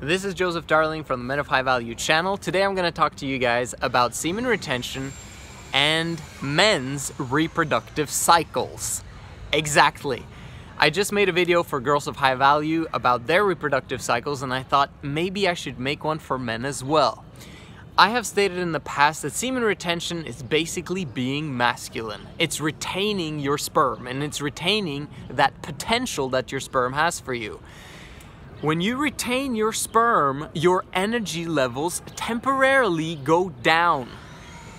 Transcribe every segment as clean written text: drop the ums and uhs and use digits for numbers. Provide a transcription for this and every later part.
This is Joseph Darling from the Men of High Value channel. Today I'm going to talk to you guys about semen retention and men's reproductive cycles. Exactly. I just made a video for girls of high value about their reproductive cycles, and I thought maybe I should make one for men as well. I have stated in the past that semen retention is basically being masculine. It's retaining your sperm, and it's retaining that potential that your sperm has for you. When you retain your sperm, your energy levels temporarily go down.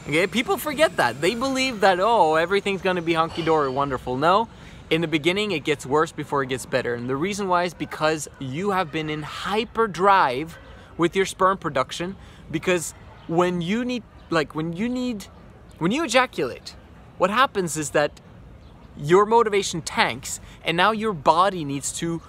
Okay, people forget that. They believe that, oh, everything's gonna be hunky-dory, wonderful. No, in the beginning it gets worse before it gets better. And the reason why is because you have been in hyperdrive with your sperm production, because when you ejaculate, what happens is that your motivation tanks, and now your body needs to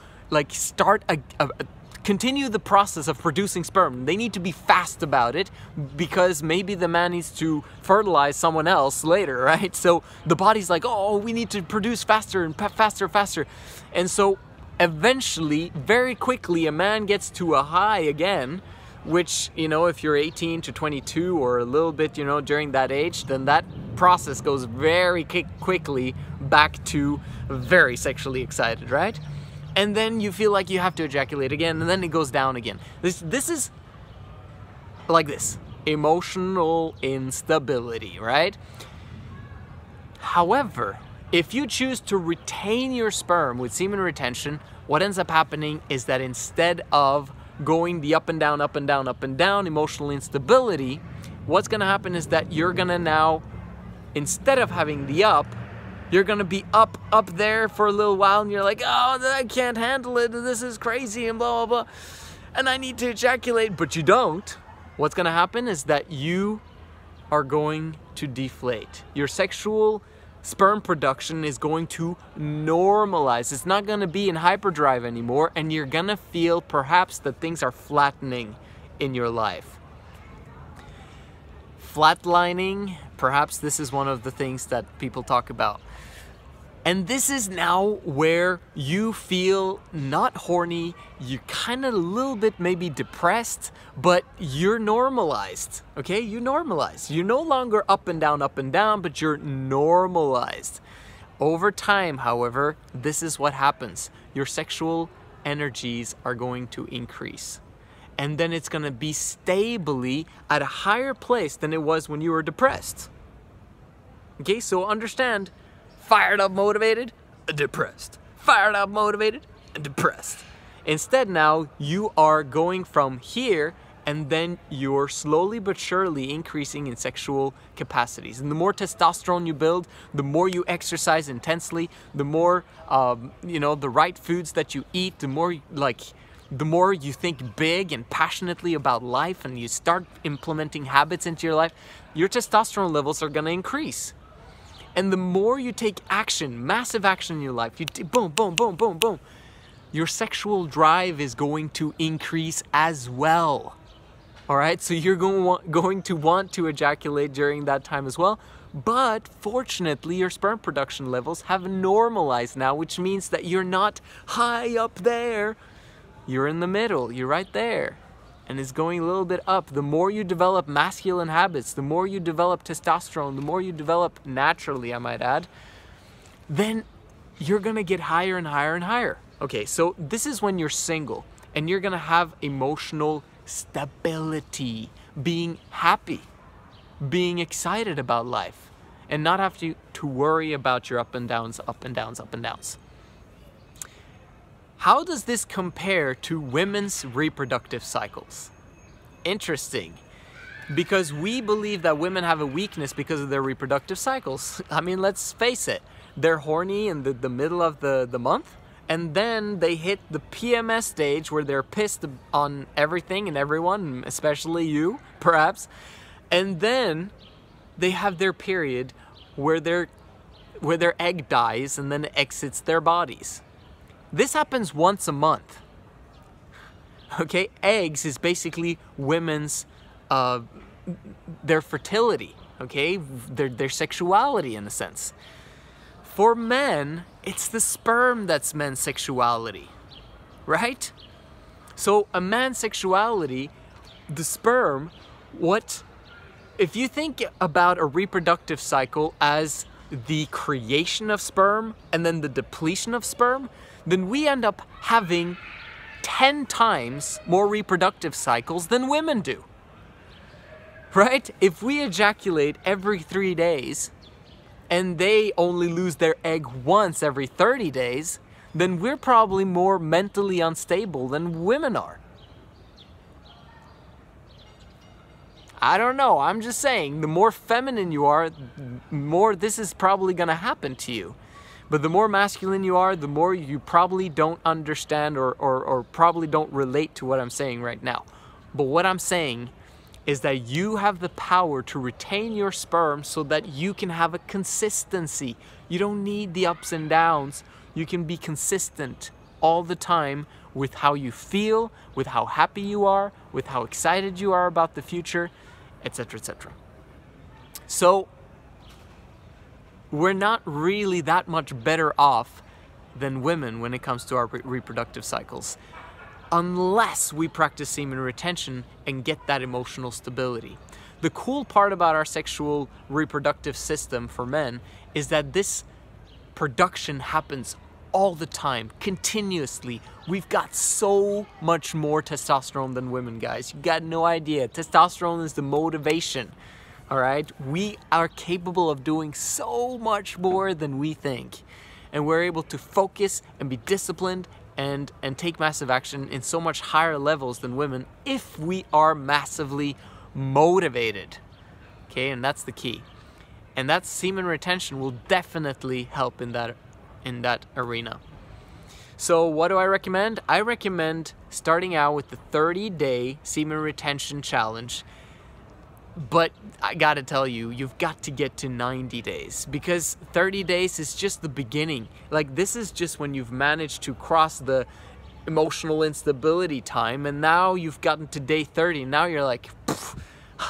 continue the process of producing sperm. They need to be fast about it because maybe the man needs to fertilize someone else later, right? So the body's like, oh, we need to produce faster and faster. And so eventually, very quickly, a man gets to a high again, which, you know, if you're 18 to 22 or a little bit, you know, during that age, then that process goes very quickly back to very sexually excited, right? And then you feel like you have to ejaculate again, and then it goes down again. This is like this, emotional instability, right? However, if you choose to retain your sperm with semen retention, what ends up happening is that instead of going the up and down, emotional instability, what's gonna happen is that you're gonna now, instead of having the up, you're gonna be up there for a little while, and you're like, oh, I can't handle it, this is crazy, and blah, blah, blah, and I need to ejaculate, but you don't. What's gonna happen is that you are going to deflate. Your sexual sperm production is going to normalize. It's not gonna be in hyperdrive anymore, and you're gonna feel perhaps that things are flattening in your life. Flatlining, perhaps this is one of the things that people talk about. And this is now where you feel not horny, you kind of a little bit maybe depressed, but you're normalized, okay? You normalize. You're no longer up and down, but you're normalized. Over time, however, this is what happens. Your sexual energies are going to increase. And then it's gonna be stably at a higher place than it was when you were depressed. Okay, so understand, fired up, motivated, depressed. Fired up, motivated, depressed. Instead now, you are going from here, and then you're slowly but surely increasing in sexual capacities. And the more testosterone you build, the more you exercise intensely, the more, you know, the right foods that you eat, the more you think big and passionately about life, and you start implementing habits into your life, your testosterone levels are gonna increase. And the more you take action, massive action in your life, boom, boom, boom, boom, boom, your sexual drive is going to increase as well. All right, so you're going to want to ejaculate during that time as well. But fortunately, your sperm production levels have normalized now, which means that you're not high up there. You're in the middle, you're right there. And it's going a little bit up. The more you develop masculine habits, the more you develop testosterone, the more you develop naturally, I might add, then you're gonna get higher and higher and higher. Okay, so this is when you're single, and you're gonna have emotional stability, being happy, being excited about life, and not have to worry about your up and downs. How does this compare to women's reproductive cycles? Interesting, because we believe that women have a weakness because of their reproductive cycles. I mean, let's face it, they're horny in the middle of the month, and then they hit the PMS stage where they're pissed on everything and everyone, especially you, perhaps, and then they have their period where their egg dies and then exits their bodies. This happens once a month. Okay, eggs is basically women's, their fertility, okay, their sexuality in a sense. For men, it's the sperm that's men's sexuality, right? So a man's sexuality, the sperm, if you think about a reproductive cycle as the creation of sperm and then the depletion of sperm, then we end up having 10 times more reproductive cycles than women do. Right? If we ejaculate every 3 days and they only lose their egg once every 30 days, then we're probably more mentally unstable than women are. I don't know, I'm just saying, the more feminine you are, more this is probably gonna happen to you. But the more masculine you are, the more you probably don't understand or probably don't relate to what I'm saying right now. But what I'm saying is that you have the power to retain your sperm so that you can have a consistency. You don't need the ups and downs. You can be consistent all the time with how you feel, with how happy you are, with how excited you are about the future, etc., etc. So we're not really that much better off than women when it comes to our reproductive cycles, unless we practice semen retention and get that emotional stability. The cool part about our sexual reproductive system for men is that this production happens all the time, continuously. We've got so much more testosterone than women, guys. You got no idea. Testosterone is the motivation, all right? We are capable of doing so much more than we think. And we're able to focus and be disciplined and take massive action in so much higher levels than women if we are massively motivated. Okay, and that's the key. And that semen retention will definitely help in that arena. So what do I recommend? I recommend starting out with the 30-day semen retention challenge. But I gotta tell you, you've got to get to 90 days because 30 days is just the beginning. Like, this is just when you've managed to cross the emotional instability time, and now you've gotten to day 30. And now you're like,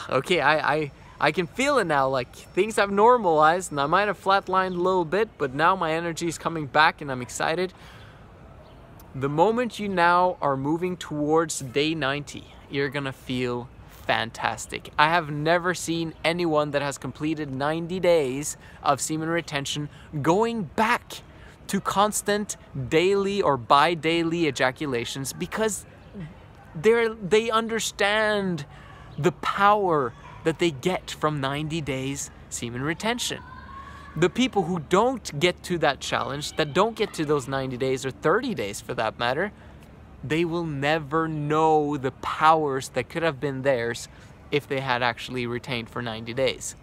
okay, I can feel it now. Like, things have normalized, and I might have flatlined a little bit, but now my energy is coming back, and I'm excited. The moment you now are moving towards day 90, you're gonna feel fantastic. I have never seen anyone that has completed 90 days of semen retention going back to constant daily or bi-daily ejaculations because they understand the power that they get from 90 days semen retention. The people who don't get to that challenge, that don't get to those 90 days or 30 days for that matter, they will never know the powers that could have been theirs if they had actually retained for 90 days.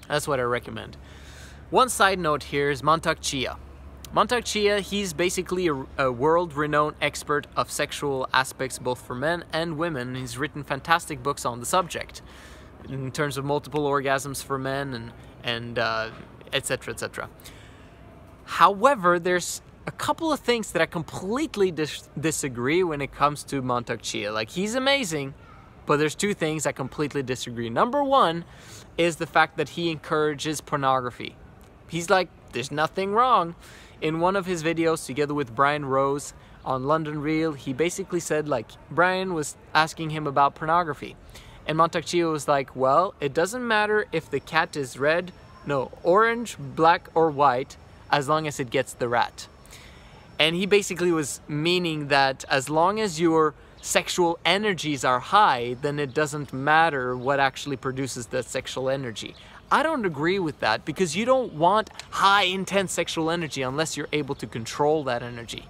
That's what I recommend. One side note here is NoFap. NoFap, he's basically a world-renowned expert of sexual aspects both for men and women. He's written fantastic books on the subject in terms of multiple orgasms for men and etc., etc. However, there's a couple of things that I completely disagree when it comes to NoFap. Like, he's amazing, but there's two things I completely disagree. Number one is the fact that he encourages pornography. He's like, there's nothing wrong. In one of his videos together with Brian Rose on London Real, he basically said, like, Brian was asking him about pornography. And NoFap was like, well, it doesn't matter if the cat is orange, black, or white, as long as it gets the rat. And he basically was meaning that as long as your sexual energies are high, then it doesn't matter what actually produces that sexual energy. I don't agree with that because you don't want high, intense sexual energy unless you're able to control that energy.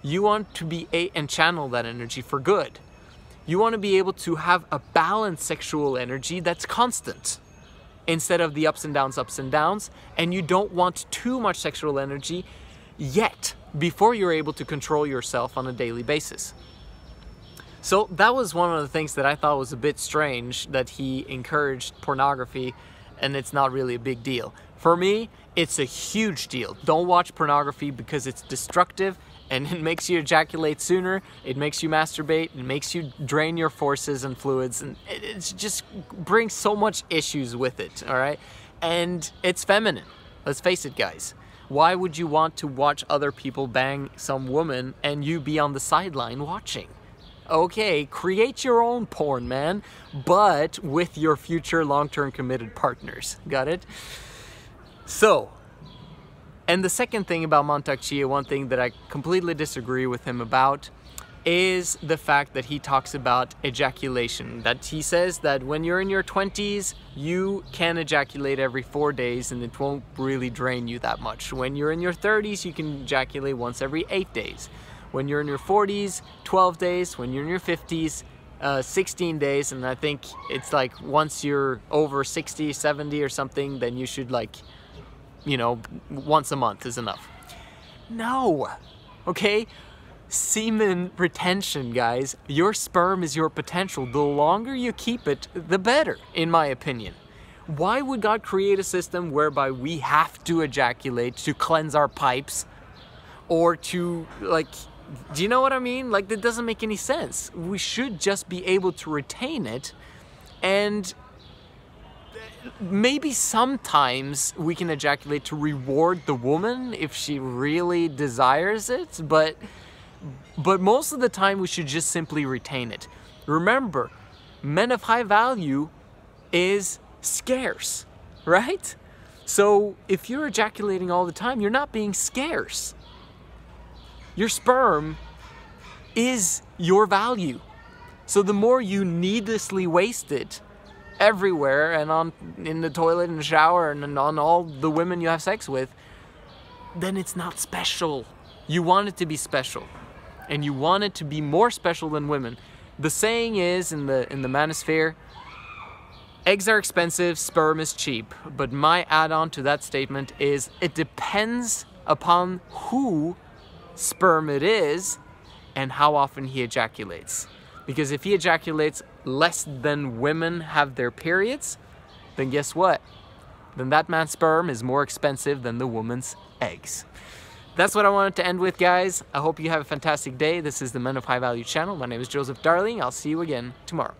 You want to be and channel that energy for good. You want to be able to have a balanced sexual energy that's constant instead of the ups and downs, and you don't want too much sexual energy yet before you're able to control yourself on a daily basis. So that was one of the things that I thought was a bit strange, that he encouraged pornography and it's not really a big deal. For me, it's a huge deal. Don't watch pornography because it's destructive and it makes you ejaculate sooner, it makes you masturbate, it makes you drain your forces and fluids, and it just brings so much issues with it, all right? And it's feminine, let's face it, guys. Why would you want to watch other people bang some woman and you be on the sideline watching? Okay, create your own porn, man, but with your future long-term committed partners. Got it? So, and the second thing about Montracc, one thing that I completely disagree with him about, is the fact that he talks about ejaculation. That he says that when you're in your 20s, you can ejaculate every 4 days and it won't really drain you that much. When you're in your 30s, you can ejaculate once every 8 days. When you're in your 40s, 12 days. When you're in your 50s, 16 days. And I think it's like once you're over 60, 70 or something, then you should, like, you know, once a month is enough. No, okay? Semen retention, guys. Your sperm is your potential. The longer you keep it, the better, in my opinion. Why would God create a system whereby we have to ejaculate to cleanse our pipes, or to, like, do you know what I mean? Like, that doesn't make any sense. We should just be able to retain it, and maybe sometimes we can ejaculate to reward the woman if she really desires it, but most of the time we should just simply retain it. Remember, men of high value is scarce, right? So if you're ejaculating all the time, you're not being scarce. Your sperm is your value. So the more you needlessly waste it everywhere, and in the toilet, in the shower, and on all the women you have sex with, then it's not special. You want it to be special, and you want it to be more special than women. The saying is in the manosphere, eggs are expensive, sperm is cheap. But my add-on to that statement is it depends upon who sperm it is and how often he ejaculates. Because if he ejaculates less than women have their periods, then guess what? Then that man's sperm is more expensive than the woman's eggs. That's what I wanted to end with, guys. I hope you have a fantastic day. This is the Men of High Value channel. My name is Joseph Darling. I'll see you again tomorrow.